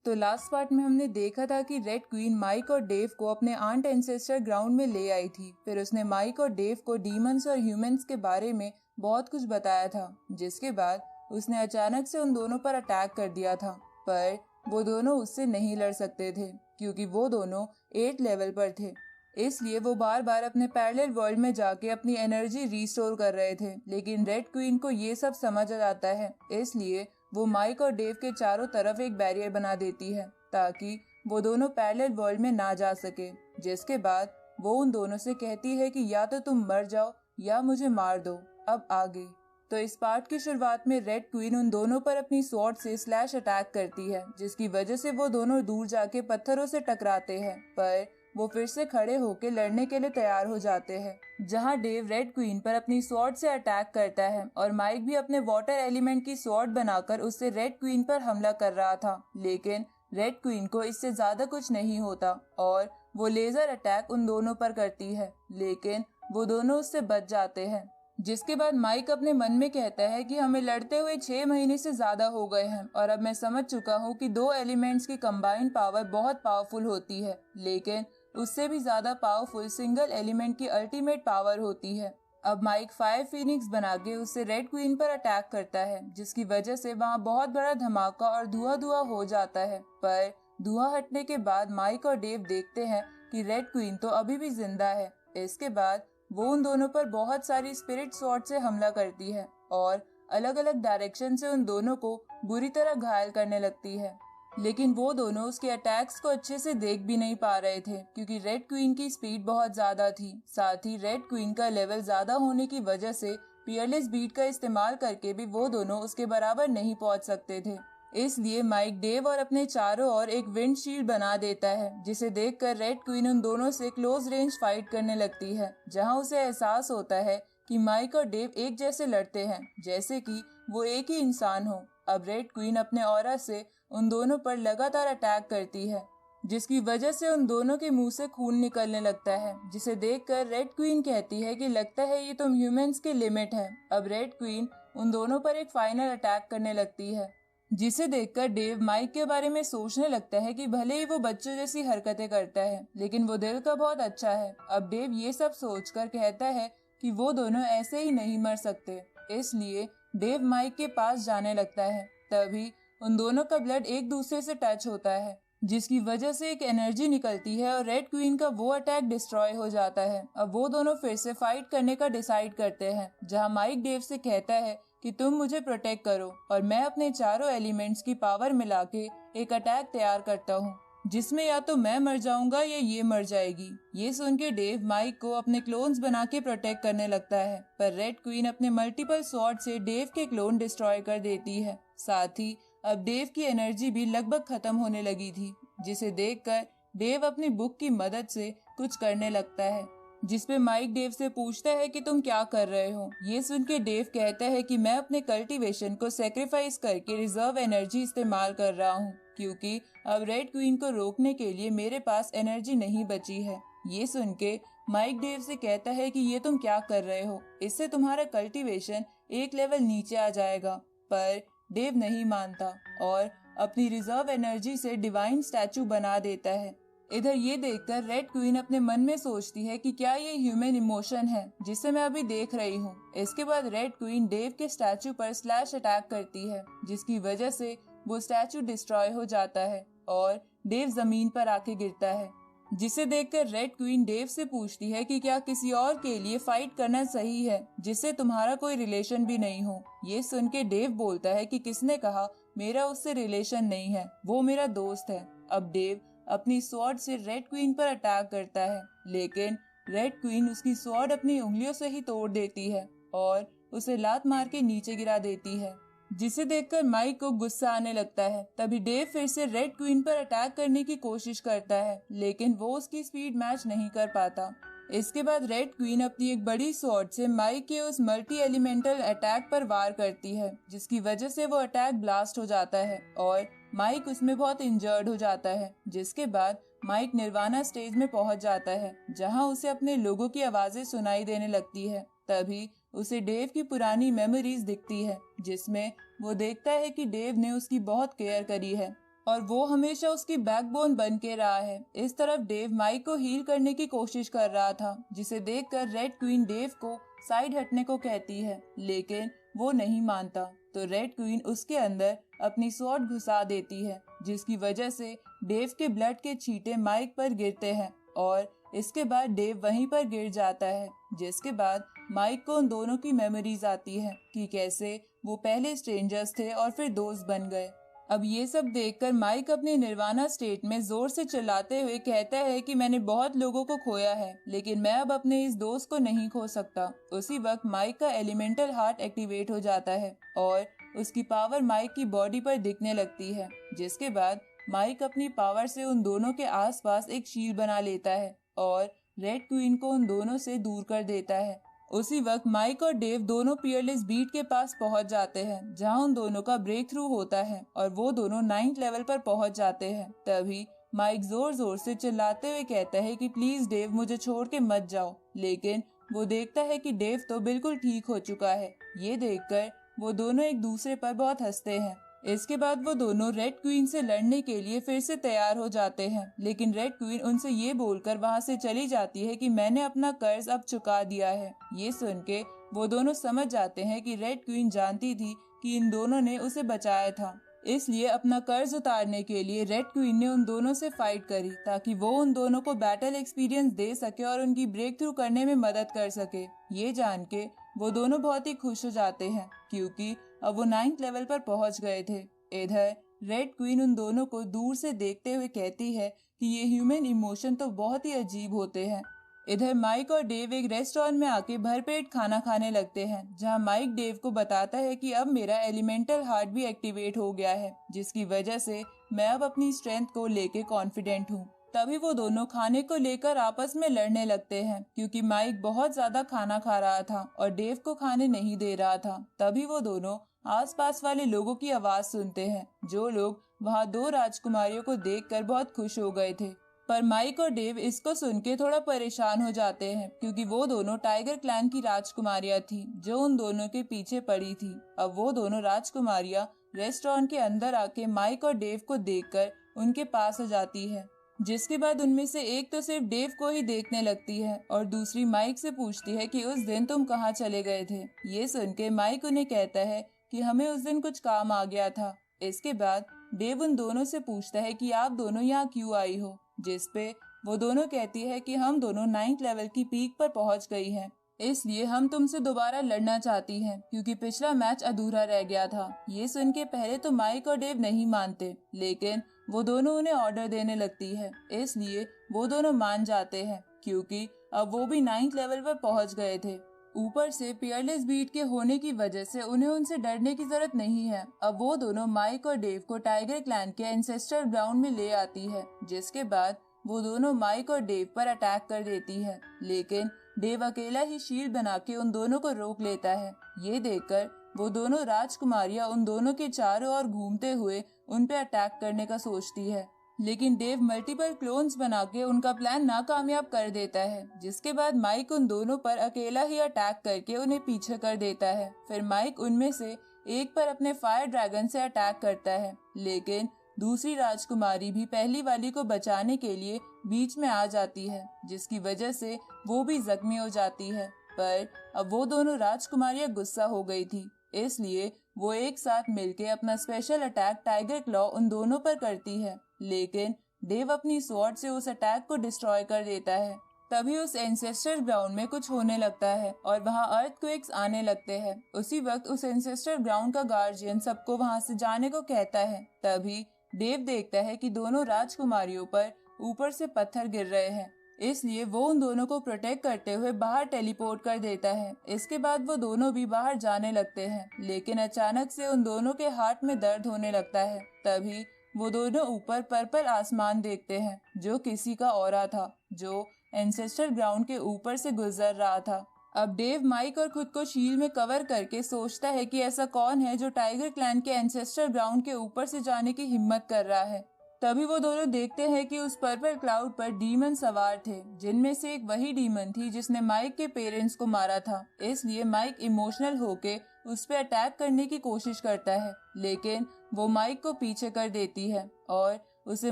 तो last part में हमने देखा था कि रेड क्वीन माइक और डेव को अपने आंट एंसेस्टर ग्राउंड में ले आई थी। फिर उसने माइक और डेव को डीमंस और ह्यूमंस के बारे में बहुत कुछ बताया था, जिसके बाद उसने अचानक से उन दोनों पर अटैक कर दिया था। पर वो दोनों उससे नहीं लड़ सकते थे क्योंकि वो दोनों 8 लेवल पर थे। इसलिए वो बार बार अपने पैरेलल वर्ल्ड में जाके अपनी एनर्जी रिस्टोर कर रहे थे। लेकिन रेड क्वीन को ये सब समझ आ जाता है, इसलिए वो माइक और डेव के चारों तरफ एक बैरियर बना देती है ताकि वो दोनों पैरेलल वर्ल्ड में ना जा सके। जिसके बाद वो उन दोनों से कहती है कि या तो तुम मर जाओ या मुझे मार दो, अब आगे। तो इस पार्ट की शुरुआत में रेड क्वीन उन दोनों पर अपनी स्वॉर्ड से स्लैश अटैक करती है, जिसकी वजह से वो दोनों दूर जाके पत्थरों से टकराते हैं। पर वो फिर से खड़े होकर लड़ने के लिए तैयार हो जाते हैं, जहां डेव रेड क्वीन पर अपनी स्वॉर्ड से अटैक करता है और माइक भी अपने वाटर एलिमेंट की स्वॉर्ड बनाकर उससे रेड क्वीन पर हमला कर रहा था। लेकिन रेड क्वीन को इससे ज्यादा कुछ नहीं होता और वो लेजर अटैक उन दोनों पर करती है, लेकिन वो दोनों उससे बच जाते हैं। जिसके बाद माइक अपने मन में कहता है कि हमें लड़ते हुए 6 महीने से ज्यादा हो गए हैं और अब मैं समझ चुका हूँ कि 2 एलिमेंट्स की कंबाइंड पावर बहुत पावरफुल होती है, लेकिन उससे भी ज्यादा पावरफुल सिंगल एलिमेंट की अल्टीमेट पावर होती है। अब माइक फायर फिनिक्स बना के उससे रेड क्वीन पर अटैक करता है, जिसकी वजह से वहाँ बहुत बड़ा धमाका और धुआं धुआं हो जाता है। पर धुआं हटने के बाद माइक और डेव देखते हैं कि रेड क्वीन तो अभी भी जिंदा है। इसके बाद वो उन दोनों पर बहुत सारी स्पिरिट स्वॉर्ड से हमला करती है और अलग अलग डायरेक्शन से उन दोनों को बुरी तरह घायल करने लगती है। लेकिन वो दोनों उसके अटैक्स को अच्छे से देख भी नहीं पा रहे थे क्योंकि रेड क्वीन की स्पीड बहुत ज्यादा थी। साथ ही रेड क्वीन का लेवल ज्यादा होने की वजह से पियरलेस बीट का इस्तेमाल करके भी वो दोनों उसके बराबर नहीं पहुंच सकते थे। इसलिए माइक डेव और अपने चारों ओर एक विंड शील्ड बना देता है, जिसे देखकर रेड क्वीन उन दोनों से क्लोज रेंज फाइट करने लगती है, जहां उसे एहसास होता है कि माइक और डेव एक जैसे लड़ते हैं, जैसे कि वो एक ही इंसान हो। अब रेड क्वीन अपने ऑरा से उन दोनों पर लगातार अटैक करती है, जिसकी वजह से उन दोनों के मुंह से खून निकलने लगता है, जिसे देखकर रेड क्वीन कहती है कि लगता है ये तुम ह्यूमंस के लिमिट है। अब रेड क्वीन उन दोनों पर एक फाइनल अटैक करने लगती है, जिसे देखकर डेव माइक के बारे में सोचने लगता है कि भले ही वो बच्चों जैसी हरकतें करता है, लेकिन वो दिल का बहुत अच्छा है। अब डेव ये सब सोचकर कहता है कि वो दोनों ऐसे ही नहीं मर सकते, इसलिए डेव माइक के पास जाने लगता है। तभी उन दोनों का ब्लड एक दूसरे से टच होता है, जिसकी वजह से एक एनर्जी निकलती है और रेड क्वीन का वो अटैक डिस्ट्रॉय हो जाता है। अब वो दोनों फिर से फाइट करने का डिसाइड करते हैं, जहां माइक डेव से कहता है कि तुम मुझे प्रोटेक्ट करो और मैं अपने चारों एलिमेंट्स की पावर मिला के एक अटैक तैयार करता हूँ, जिसमें या तो मैं मर जाऊंगा या ये मर जाएगी। ये सुन के डेव माइक को अपने क्लोन्स बना के प्रोटेक्ट करने लगता है, पर रेड क्वीन अपने मल्टीपल स्वॉर्ड से डेव के क्लोन डिस्ट्रॉय कर देती है। साथ ही अब डेव की एनर्जी भी लगभग खत्म होने लगी थी, जिसे देखकर डेव अपनी बुक की मदद से कुछ करने लगता है, जिसपे माइक डेव से पूछता है कि तुम क्या कर रहे हो। ये सुन के डेव कहता है कि मैं अपने कल्टीवेशन को सेक्रीफाइस करके रिजर्व एनर्जी इस्तेमाल कर रहा हूँ, क्योंकि अब रेड क्वीन को रोकने के लिए मेरे पास एनर्जी नहीं बची है। ये सुन के माइक डेव से कहता है कि ये तुम क्या कर रहे हो, इससे तुम्हारा कल्टीवेशन एक लेवल नीचे आ जाएगा। पर डेव नहीं मानता और अपनी रिजर्व एनर्जी से डिवाइन स्टैचू बना देता है। इधर ये देखकर रेड क्वीन अपने मन में सोचती है कि क्या ये ह्यूमन इमोशन है जिसे मैं अभी देख रही हूँ। इसके बाद रेड क्वीन डेव के स्टैचू पर स्लैश अटैक करती है, जिसकी वजह से वो स्टैचू डिस्ट्रॉय हो जाता है और डेव जमीन पर आके गिरता है, जिसे देखकर रेड क्वीन डेव से पूछती है कि क्या किसी और के लिए फाइट करना सही है जिससे तुम्हारा कोई रिलेशन भी नहीं हो। ये सुन के डेव बोलता है कि किसने कहा मेरा उससे रिलेशन नहीं है, वो मेरा दोस्त है। अब डेव अपनी स्वॉर्ड से रेड क्वीन पर अटैक करता है, लेकिन रेड क्वीन उसकी स्वॉर्ड अपनी उंगलियों से ही तोड़ देती है और उसे लात मार के नीचे गिरा देती है, जिसे देखकर माइक को गुस्सा आने लगता है। तभी डेव फिर से रेड क्वीन पर अटैक करने की कोशिश करता है, लेकिन वो उसकी स्पीड मैच नहीं कर पाता। इसके बाद रेड क्वीन अपनी एक बड़ी स्वॉर्ड से माइक के उस मल्टी एलिमेंटल अटैक पर वार करती है, जिसकी वजह से वो अटैक ब्लास्ट हो जाता है और माइक उसमें बहुत इंजर्ड हो जाता है। जिसके बाद माइक निर्वाणा स्टेज में पहुंच जाता है, जहां उसे अपने लोगों की आवाजें सुनाई देने लगती है। तभी उसे डेव की पुरानी मेमोरीज दिखती है, जिसमें वो देखता है कि डेव ने उसकी बहुत केयर करी है। और वो हमेशा उसकी बैकबोन बन के रहा है। इस तरफ डेव माइक को हील करने की कोशिश कर रहा था, जिसे देखकर रेड क्वीन डेव को साइड हटने को कहती है, लेकिन वो नहीं मानता। तो रेड क्वीन उसके अंदर अपनी स्वॉर्ड घुसा देती है, जिसकी वजह से डेव के ब्लड के छींटे माइक पर गिरते हैं और इसके बाद डेव वहीं पर गिर जाता है। जिसके बाद माइक को उन दोनों की मेमोरीज आती है कि कैसे वो पहले स्ट्रेंजर्स थे और फिर दोस्त बन गए। अब ये सब देखकर माइक अपने निर्वाणा स्टेट में जोर से चिल्लाते हुए कहता है कि मैंने बहुत लोगों को खोया है, लेकिन मैं अब अपने इस दोस्त को नहीं खो सकता। उसी वक्त माइक का एलिमेंटल हार्ट एक्टिवेट हो जाता है और उसकी पावर माइक की बॉडी पर दिखने लगती है। जिसके बाद माइक अपनी पावर से उन दोनों के आसपास एक शील्ड बना लेता है और रेड क्वीन को उन दोनों से दूर कर देता है। उसी वक्त माइक और डेव दोनों पियरलेस बीट के पास पहुंच जाते हैं, जहां उन दोनों का ब्रेक थ्रू होता है और वो दोनों 9th लेवल पर पहुंच जाते हैं। तभी माइक जोर जोर से चिल्लाते हुए कहता है कि प्लीज डेव, मुझे छोड़ के मत जाओ, लेकिन वो देखता है कि डेव तो बिल्कुल ठीक हो चुका है। ये देखकर वो दोनों एक दूसरे पर बहुत हंसते हैं। इसके बाद वो दोनों रेड क्वीन से लड़ने के लिए फिर से तैयार हो जाते हैं, लेकिन रेड क्वीन उनसे ये बोलकर वहाँ से चली जाती है कि मैंने अपना कर्ज अब चुका दिया है। ये सुन के वो दोनों समझ जाते हैं कि रेड क्वीन जानती थी कि इन दोनों ने उसे बचाया था, इसलिए अपना कर्ज उतारने के लिए रेड क्वीन ने उन दोनों से फाइट करी ताकि वो उन दोनों को बैटल एक्सपीरियंस दे सके और उनकी ब्रेक थ्रू करने में मदद कर सके। ये जान के वो दोनों बहुत ही खुश हो जाते हैं, क्योंकि अब वो 9th लेवल पर पहुंच गए थे। इधर रेड क्वीन उन दोनों को दूर से देखते हुए कहती है कि ये ह्यूमन इमोशन तो बहुत ही अजीब होते हैं। इधर माइक और डेव एक रेस्टोरेंट में आके भरपेट खाना खाने लगते हैं, जहां माइक डेव को बताता है कि अब मेरा एलिमेंटल हार्ट भी एक्टिवेट हो गया है, जिसकी वजह से मैं अब अपनी स्ट्रेंथ को लेके कॉन्फिडेंट हूँ। तभी वो दोनों खाने को लेकर आपस में लड़ने लगते हैं, क्योंकि माइक बहुत ज्यादा खाना खा रहा था और डेव को खाने नहीं दे रहा था। तभी वो दोनों आसपास वाले लोगों की आवाज सुनते हैं, जो लोग वहाँ 2 राजकुमारियों को देखकर बहुत खुश हो गए थे। पर माइक और डेव इसको सुन के थोड़ा परेशान हो जाते हैं, क्योंकि वो दोनों टाइगर क्लैन की राजकुमारियां थी जो उन दोनों के पीछे पड़ी थी। अब वो दोनों राजकुमारियां रेस्टोरेंट के अंदर आके माइक और डेव को देखकर उनके पास हो जाती है, जिसके बाद उनमें से एक तो सिर्फ डेव को ही देखने लगती है और दूसरी माइक से पूछती है कि उस दिन तुम कहाँ चले गए थे। ये सुन के माइक उन्हें कहता है कि हमें उस दिन कुछ काम आ गया था। इसके बाद डेव उन दोनों से पूछता है कि आप दोनों यहाँ क्यों आई हो, जिस पे वो दोनों कहती है कि हम दोनों 9th लेवल की पीक पर पहुंच गई हैं, इसलिए हम तुमसे दोबारा लड़ना चाहती हैं, क्योंकि पिछला मैच अधूरा रह गया था। ये सुन के पहले तो माइक और डेव नहीं मानते, लेकिन वो दोनों उन्हें ऑर्डर देने लगती है, इसलिए वो दोनों मान जाते हैं, क्योंकि अब वो भी 9th लेवल पर पहुंच गए थे। ऊपर से पियरलेस बीट के होने की वजह से उन्हें उनसे डरने की जरूरत नहीं है। अब वो दोनों माइक और डेव को टाइगर क्लैन के एंसेस्टर ग्राउंड में ले आती है, जिसके बाद वो दोनों माइक और डेव पर अटैक कर देती है, लेकिन डेव अकेला ही शील्ड बना के उन दोनों को रोक लेता है। ये देखकर वो दोनों राजकुमारियां उन दोनों के चारों ओर घूमते हुए उन पे अटैक करने का सोचती है, लेकिन डेव मल्टीपल क्लोन्स बना के उनका प्लान नाकामयाब कर देता है। जिसके बाद माइक उन दोनों पर अकेला ही अटैक करके उन्हें पीछे कर देता है। फिर माइक उनमें से एक पर अपने फायर ड्रैगन से अटैक करता है, लेकिन दूसरी राजकुमारी भी पहली वाली को बचाने के लिए बीच में आ जाती है, जिसकी वजह से वो भी जख्मी हो जाती है। पर अब वो दोनों राजकुमारियां गुस्सा हो गई थी, इसलिए वो एक साथ मिलके अपना स्पेशल अटैक टाइगर क्लॉ उन दोनों पर करती है, लेकिन डेव अपनी स्वॉर्ड से उस अटैक को डिस्ट्रॉय कर देता है। तभी उस एंसेस्टर ग्राउंड में कुछ होने लगता है और वहाँ अर्थक्वेक्स आने लगते हैं। उसी वक्त उस एंसेस्टर ग्राउंड का गार्जियन सबको वहाँ से जाने को कहता है। तभी डेव देखता है कि दोनों राजकुमारियों पर ऊपर से पत्थर गिर रहे हैं, इसलिए वो उन दोनों को प्रोटेक्ट करते हुए बाहर टेलीपोर्ट कर देता है। इसके बाद वो दोनों भी बाहर जाने लगते हैं, लेकिन अचानक से उन दोनों के हार्ट में दर्द होने लगता है। तभी वो दोनों ऊपर पर्पल आसमान देखते हैं, जो किसी का ऑरा था, जो एंसेस्टर ग्राउंड के ऊपर से गुजर रहा था। अब डेव माइक और खुद को शील्ड में कवर करके सोचता है कि ऐसा कौन है जो टाइगर क्लैन के एंसेस्टर ग्राउंड के ऊपर से जाने की हिम्मत कर रहा है। तभी वो दोनों देखते हैं कि उस पर्पल क्लाउड पर डीमन सवार थे, जिनमें से एक वही डीमन थी जिसने माइक के पेरेंट्स को मारा था। इसलिए माइक इमोशनल होके उस पे अटैक करने की कोशिश करता है, लेकिन वो माइक को पीछे कर देती है और उसे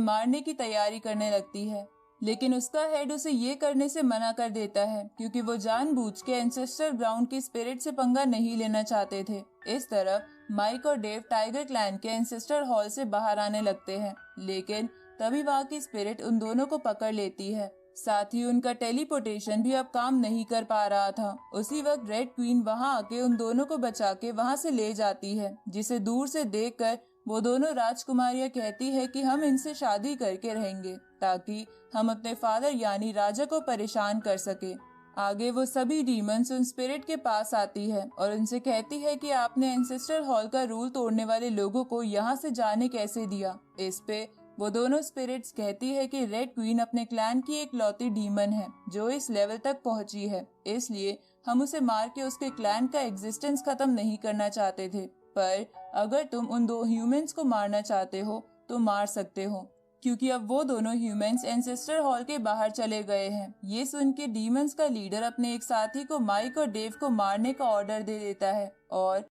मारने की तैयारी करने लगती है, लेकिन उसका हेड उसे ये करने से मना कर देता है क्योंकि वो जानबूझ के एंसेस्टर ग्राउंड की स्पिरिट से पंगा नहीं लेना चाहते थे। इस तरह माइक और डेव टाइगर क्लैन के एंसेस्टर हॉल से बाहर आने लगते हैं, लेकिन तभी वहाँ की स्पिरिट उन दोनों को पकड़ लेती है। साथ ही उनका टेलीपोर्टेशन भी अब काम नहीं कर पा रहा था। उसी वक्त रेड क्वीन वहाँ आके उन दोनों को बचा के वहाँ से ले जाती है, जिसे दूर से देखकर वो दोनों राजकुमारियां कहती है कि हम इनसे शादी करके रहेंगे ताकि हम अपने फादर यानी राजा को परेशान कर सके। आगे वो सभी डीमंस उन स्पिरिट के पास आती है और उनसे कहती है कि आपने एंसेस्टर हॉल का रूल तोड़ने वाले लोगों को यहाँ से जाने कैसे दिया। इस पे वो दोनों स्पिरिट्स कहती है कि रेड क्वीन अपने क्लैन की एक लौती डीमन है जो इस लेवल तक पहुंची है, इसलिए हम उसे मार के उसके क्लैन का एग्जिस्टेंस खत्म नहीं करना चाहते थे, पर अगर तुम उन दो ह्यूमंस को मारना चाहते हो तो मार सकते हो, क्योंकि अब वो दोनों ह्यूमंस एंसेस्टर हॉल के बाहर चले गए हैं। ये सुन के डीमंस का लीडर अपने एक साथी को माइक और डेव को मारने का ऑर्डर दे देता है और